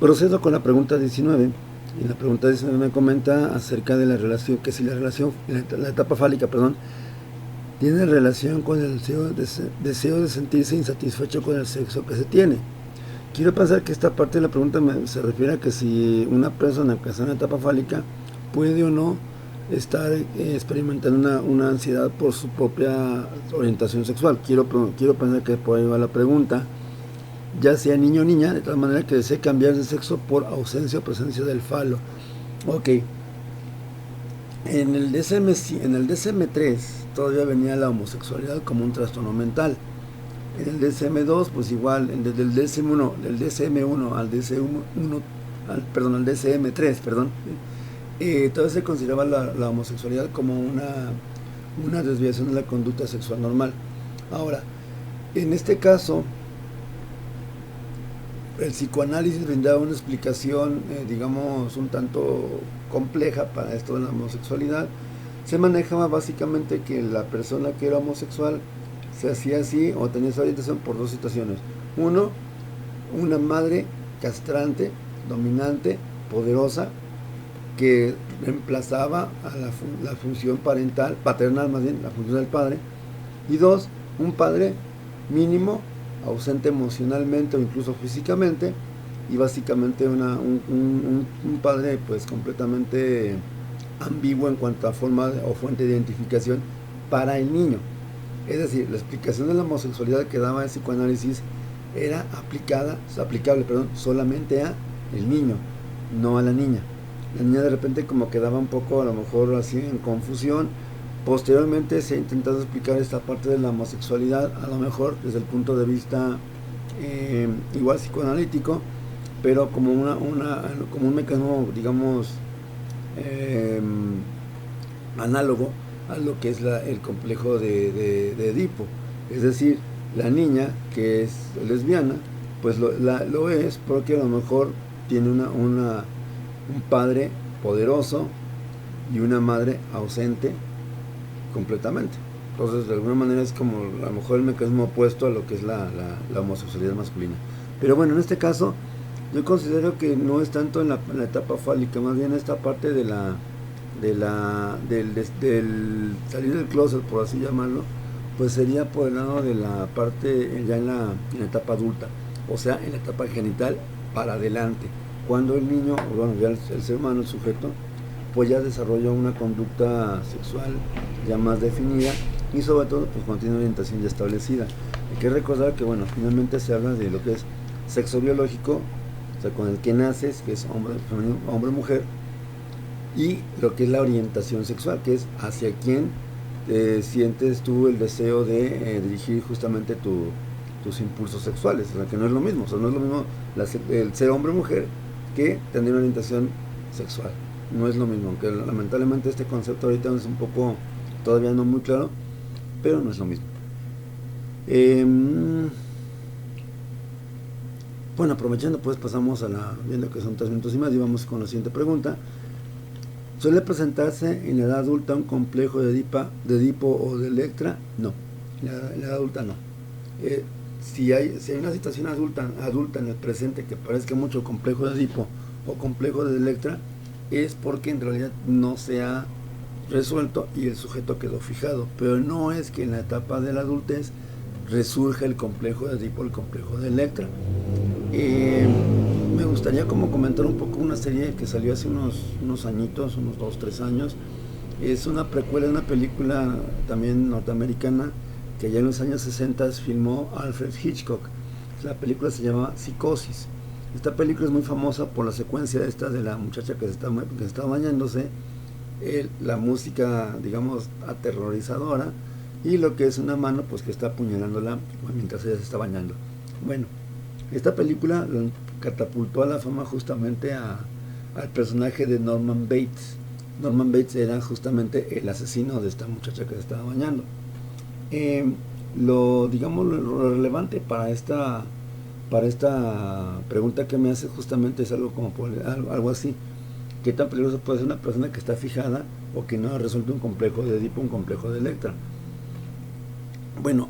Procedo con la pregunta 19. Y la pregunta 19 me comenta acerca de la relación, que si la relación, la etapa fálica, perdón, tiene relación con el deseo de sentirse insatisfecho con el sexo que se tiene. Quiero pensar que esta parte de la pregunta se refiere a que si una persona que está en la etapa fálica puede o no estar experimentando una ansiedad por su propia orientación sexual. Quiero pensar que por ahí va la pregunta, ya sea niño o niña, de tal manera que desee cambiar de sexo por ausencia o presencia del falo. Ok, en el DSM-3 todavía venía la homosexualidad como un trastorno mental. En el DSM-2, pues igual, desde el DSM-1, del DSM-1 al DSM-1, al DSM-3, todavía se consideraba la homosexualidad como una desviación de la conducta sexual normal. Ahora, en este caso, el psicoanálisis brindaba una explicación, digamos, un tanto compleja para esto de la homosexualidad. Se manejaba básicamente que la persona que era homosexual se hacía así o tenía esa orientación por dos situaciones. Uno, una madre castrante, dominante, poderosa, que reemplazaba a la función paternal más bien, la función del padre. Y dos, un padre mínimo, ausente emocionalmente o incluso físicamente, y básicamente un padre pues completamente ambiguo en cuanto a forma o fuente de identificación para el niño. Es decir, la explicación de la homosexualidad que daba el psicoanálisis era aplicable solamente a el niño, no a la niña. La niña de repente como quedaba un poco a lo mejor así en confusión. Posteriormente se ha intentado explicar esta parte de la homosexualidad, a lo mejor desde el punto de vista igual psicoanalítico, pero como como un mecanismo, digamos, análogo a lo que es el complejo de Edipo. Es decir, la niña que es lesbiana, pues lo es porque a lo mejor tiene un padre poderoso y una madre ausente completamente. Entonces, de alguna manera es como a lo mejor el mecanismo opuesto a lo que es la homosexualidad masculina. Pero bueno, en este caso, yo considero que no es tanto en la etapa fálica, más bien esta parte del salir del closet, por así llamarlo, pues sería por el lado de la parte ya en la etapa adulta, o sea, en la etapa genital para adelante, cuando el niño, o bueno, ya el ser humano, el sujeto, pues ya desarrolla una conducta sexual ya más definida y sobre todo pues cuando tiene una orientación ya establecida. Hay que recordar que bueno, finalmente se habla de lo que es sexo biológico, o sea, con el que naces, que es hombre, mujer, y lo que es la orientación sexual, que es hacia quién sientes tú el deseo de dirigir justamente tus impulsos sexuales, o sea, que no es lo mismo, o sea, no es lo mismo el ser hombre o mujer que tener una orientación sexual. No es lo mismo, aunque lamentablemente este concepto ahorita es un poco todavía no muy claro, pero no es lo mismo. Bueno, aprovechando pues pasamos viendo que son 3 minutos y más y vamos con la siguiente pregunta. ¿Suele presentarse en la edad adulta un complejo de Edipo o de Electra? No, en la edad adulta no. Si hay una situación adulta en el presente que parezca mucho complejo de Edipo o complejo de Electra, es porque en realidad no se ha resuelto y el sujeto quedó fijado, pero no es que en la etapa de la adultez resurja el complejo de Edipo, el complejo de Electra. Me gustaría como comentar un poco una serie que salió hace unos añitos, unos 2-3 años. Es una precuela de una película también norteamericana que ya en los años 60 filmó Alfred Hitchcock. La película se llama Psicosis. Esta película es muy famosa por la secuencia esta de la muchacha que está bañándose, la música, digamos, aterrorizadora, y lo que es una mano pues que está apuñalándola mientras ella se está bañando. Bueno, esta película lo catapultó a la fama justamente al personaje de Norman Bates. Norman Bates era justamente el asesino de esta muchacha que se estaba bañando. Lo relevante para esta pregunta que me hace justamente es algo así: ¿qué tan peligroso puede ser una persona que está fijada o que no ha resuelto un complejo de Edipo, un complejo de Electra? Bueno,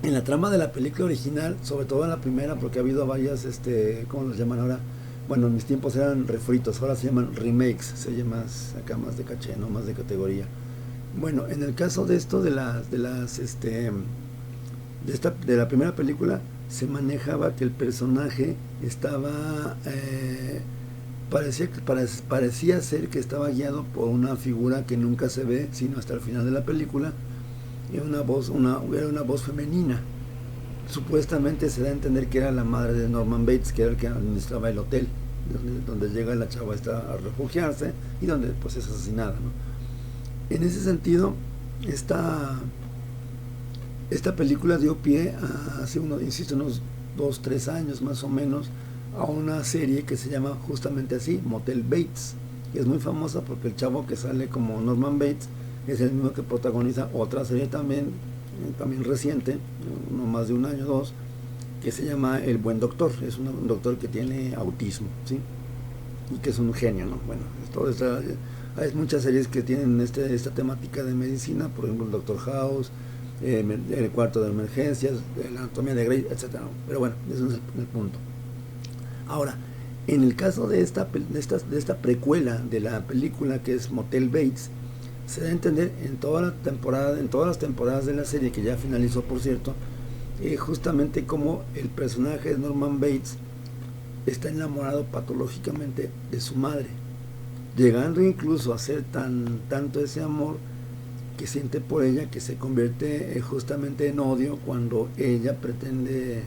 en la trama de la película original, sobre todo en la primera, porque ha habido varias, ¿cómo los llaman ahora? bueno, en mis tiempos eran refritos, ahora se llaman remakes, se llama más, acá más de caché, no más de categoría. Bueno, en el caso de esto, de la primera película, se manejaba que el personaje estaba, parecía ser que estaba guiado por una figura que nunca se ve, sino hasta el final de la película, y era una voz femenina. Supuestamente se da a entender que era la madre de Norman Bates, que era el que administraba el hotel, donde llega la chava esta a refugiarse y donde pues es asesinada, ¿no? En ese sentido, esta película dio pie a, hace unos, insisto, unos 2, 3 años más o menos, a una serie que se llama justamente así, Motel Bates, que es muy famosa porque el chavo que sale como Norman Bates es el mismo que protagoniza otra serie también reciente, no más de un año o dos, que se llama El Buen Doctor. Es un doctor que tiene autismo, ¿sí? Y que es un genio, ¿no? Bueno, hay muchas series que tienen esta temática de medicina, por ejemplo el Doctor House, el cuarto de emergencias, la anatomía de Grey, etcétera. Pero bueno, ese es el punto. Ahora, en el caso de esta precuela de la película que es Motel Bates, se da a entender en todas las temporadas de la serie, que ya finalizó por cierto, justamente como el personaje de Norman Bates está enamorado patológicamente de su madre, llegando incluso a ser tanto ese amor que siente por ella que se convierte justamente en odio cuando ella pretende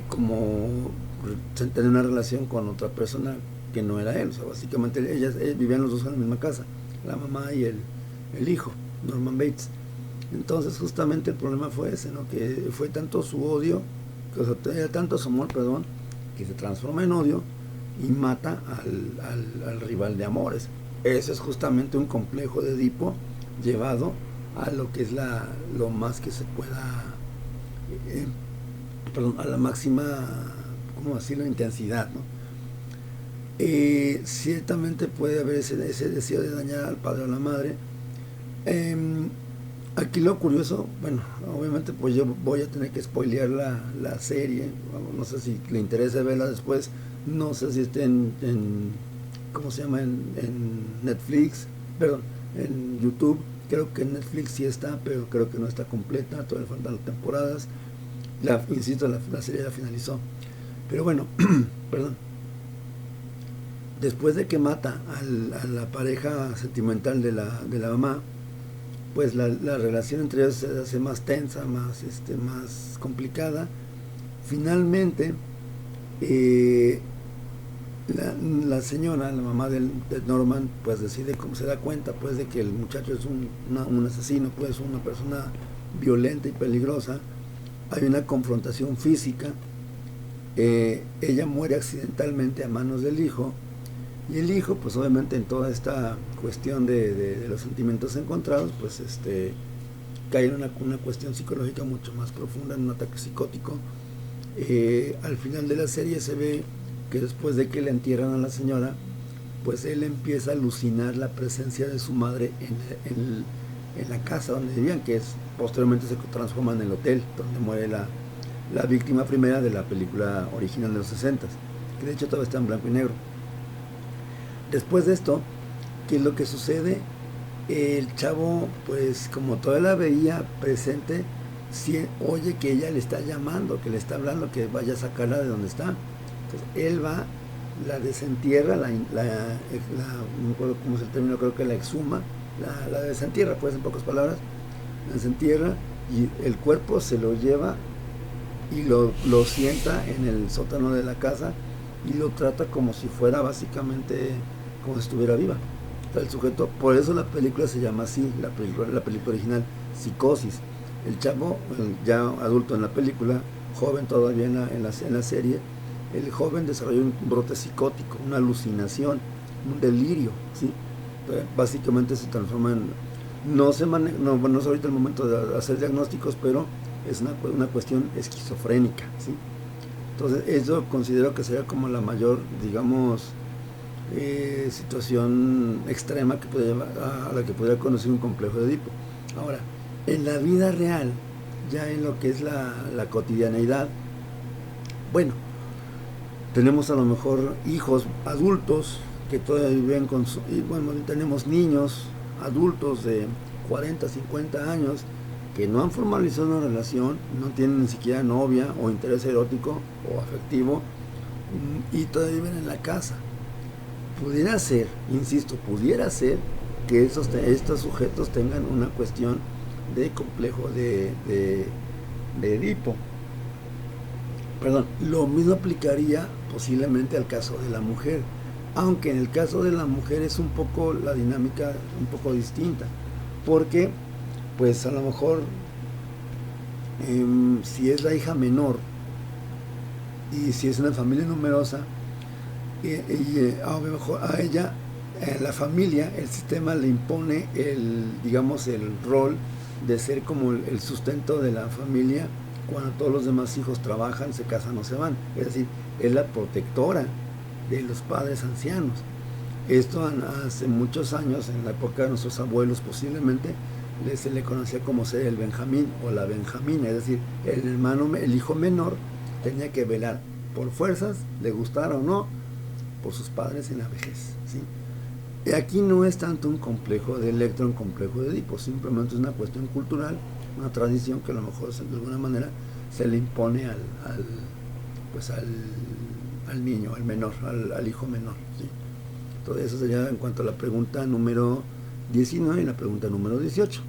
como tener una relación con otra persona que no era él. O sea, básicamente ellos vivían los dos en la misma casa, la mamá y el hijo, Norman Bates. Entonces justamente el problema fue ese, ¿no? Que fue tanto su odio, o sea, era tanto su amor, perdón, que se transforma en odio y mata al rival de amores. Ese es justamente un complejo de Edipo llevado a lo que es lo más que se pueda, a la máxima, ¿cómo decirlo?, intensidad, ¿no? Ciertamente puede haber ese deseo de dañar al padre o a la madre. Aquí lo curioso, bueno, obviamente pues yo voy a tener que spoilear la serie, no sé si le interesa verla después, no sé si esté ¿cómo se llama?, en Netflix, perdón, en YouTube. Creo que en Netflix sí está, pero creo que no está completa, todavía faltan temporadas. Insisto, la serie ya finalizó. Pero bueno, perdón. Después de que mata a la pareja sentimental de la mamá, pues la relación entre ellos se hace más tensa, más complicada. Finalmente, la señora, la mamá de Norman, pues decide, como se da cuenta pues de que el muchacho es un asesino, pues una persona violenta y peligrosa. Hay una confrontación física. Ella muere accidentalmente a manos del hijo, y el hijo pues obviamente en toda esta cuestión de los sentimientos encontrados, pues cae en una cuestión psicológica mucho más profunda, en un ataque psicótico. Al final de la serie se ve que después de que le entierran a la señora, pues él empieza a alucinar la presencia de su madre en la casa donde vivían, que posteriormente se transforma en el hotel donde muere la víctima primera de la película original de los 60, que de hecho todavía está en blanco y negro. Después de esto, ¿qué es lo que sucede? El chavo, pues como todavía la veía presente, oye que ella le está llamando, que le está hablando, que vaya a sacarla de donde está. Entonces él va, la desentierra, no me acuerdo cómo es el término, creo que la exhuma, la desentierra, pues en pocas palabras, la desentierra, y el cuerpo se lo lleva y lo sienta en el sótano de la casa y lo trata como si fuera básicamente como si estuviera viva. O sea, el sujeto, por eso la película se llama así, la película original, Psicosis. El chavo, ya adulto en la película, joven todavía en la serie, el joven desarrolló un brote psicótico, una alucinación, un delirio, ¿sí? Básicamente se transforma en... no es ahorita el momento de hacer diagnósticos, pero es una cuestión esquizofrénica, ¿sí? Entonces eso considero que sería como la mayor, digamos, situación extrema que puede llevar a la que podría conocer un complejo de Edipo. Ahora, en la vida real, ya en lo que es la cotidianeidad, bueno, Tenemos a lo mejor hijos adultos que todavía viven con su, y bueno, tenemos niños adultos de 40, 50 años que no han formalizado una relación, no tienen ni siquiera novia o interés erótico o afectivo, y todavía viven en la casa. Pudiera ser, insisto, pudiera ser que estos sujetos tengan una cuestión de complejo de Edipo. Perdón, lo mismo aplicaría posiblemente al caso de la mujer, aunque en el caso de la mujer es un poco la dinámica un poco distinta, porque pues a lo mejor si es la hija menor y si es una familia numerosa, a lo mejor a ella, la familia, el sistema le impone digamos, el rol de ser como el sustento de la familia cuando todos los demás hijos trabajan, se casan o se van. Es decir, es la protectora de los padres ancianos. Esto hace muchos años, en la época de nuestros abuelos posiblemente, se le conocía como ser el Benjamín o la Benjamina, es decir, el hijo menor tenía que velar por fuerzas, le gustara o no, por sus padres en la vejez, ¿sí? Y aquí no es tanto un complejo de Electra, un complejo de Edipo, simplemente es una cuestión cultural, una tradición que a lo mejor de alguna manera se le impone pues al niño, al menor, al hijo menor, ¿sí? Todo eso sería en cuanto a la pregunta número 19 y la pregunta número 18.